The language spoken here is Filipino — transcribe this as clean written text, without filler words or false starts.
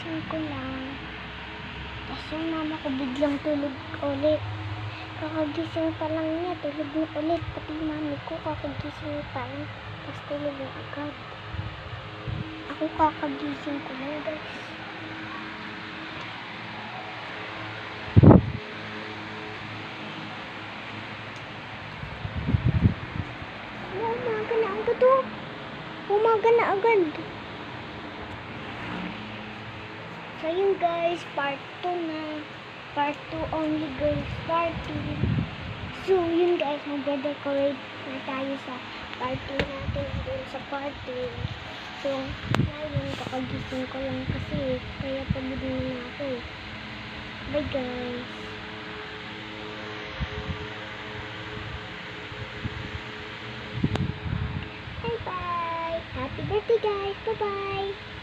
kakagising ko lang. Tapos yung mama ko biglang tulog ulit. Kakagising pa lang niya, tulog na ulit. Pati mami ko kakagising pa lang. Tapos tulog na agad. Ako kakagising ko lang, guys. Umaga na agad oh. Umaga na agad. So yun guys, part 2 na. Part 2 only girls party. So yun guys, magde-decorate na tayo sa party natin dun sa party. So ngayon kakagising ko lang kasi kaya pagod na ako. Bye guys. Bye bye. Happy birthday guys. Bye bye.